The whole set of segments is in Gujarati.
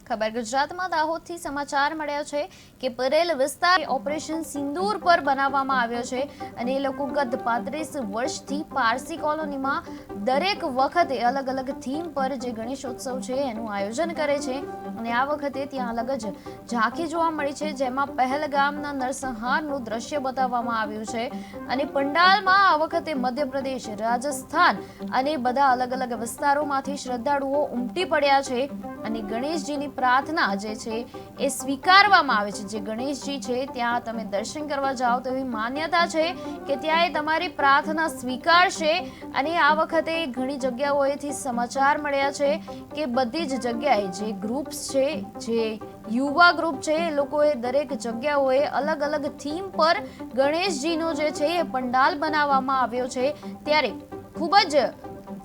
ખબર ગુજરાતમાં દાહોદથી સમાચાર મળ્યા છે કે પરેલ વિસ્તાર ઓપરેશન સિંદૂર પર બનાવવામાં આવ્યો છે અને એ લોકો ગત 35 વર્ષથી પારસી કોલોનીમાં દરેક વખતે અલગ અલગ થીમ પર જે ગણેશોત્સવ છે એનું આયોજન કરે છે અને આ વખતે ત્યાં અલગ જ ઝાંખી જોવા મળી છે, જેમાં પહેલગામના નરસંહારનું દ્રશ્ય બતાવવામાં આવ્યું છે અને પંડાલમાં આ વખતે મધ્યપ્રદેશ, રાજસ્થાન અને બધા અલગ અલગ વિસ્તારોમાંથી શ્રદ્ધાળુઓ ઉમટી પડ્યા છે અને ગણેશજીની પ્રાર્થના જે છે એ સ્વીકારવામાં આવે છે। જે ગણેશજી છે ત્યાં તમે દર્શન કરવા જાઓ તો એવી માન્યતા છે કે ત્યાં એ તમારી પ્રાર્થના સ્વીકારશે અને આ વખતે ઘણી જગ્યાઓએથી સમાચાર મળ્યા છે કે બધી જ જગ્યાએ જે ગ્રુપ્સ છે, જે યુવા ગ્રુપ છે, એ લોકોએ દરેક જગ્યાઓએ અલગ અલગ થીમ પર ગણેશજીનો જે છે એ પંડાલ બનાવવામાં આવ્યો છે। ત્યારે ખૂબ જ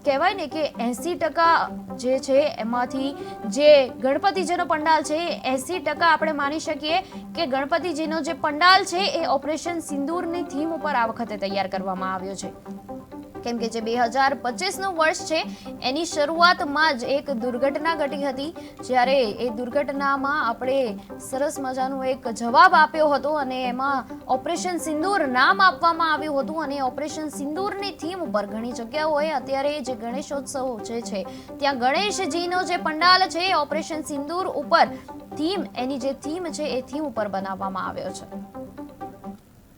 કહેવાય ને કે 80% જે છે એમાંથી જે ગણપતિજીનો પંડાલ છે 80% આપણે માની શકીએ કે ગણપતિજીનો જે પંડાલ છે એ ઓપરેશન સિંદૂરની થીમ ઉપર આ વખતે તૈયાર કરવામાં આવ્યો છે। કેમ કે જે 2025નું વર્ષ છે એની શરૂઆતમાં જ એક દુર્ઘટના ઘટી હતી, જ્યારે એ દુર્ઘટનામાં આપણે સરસ મજાનો એક જવાબ આપ્યો હતો અને એમાં ઓપરેશન સિંદૂર નામ આપવામાં આવ્યું હતું અને ઓપરેશન સિંદૂરની થીમ ઉપર ઘણી જગ્યાઓએ અત્યારે જે ગણેશોત્સવ જે છે ત્યાં ગણેશજીનો જે પંડાલ છે એ ઓપરેશન સિંદૂર ઉપર થીમ, એની જે થીમ છે એ થીમ ઉપર બનાવવામાં આવ્યો છે।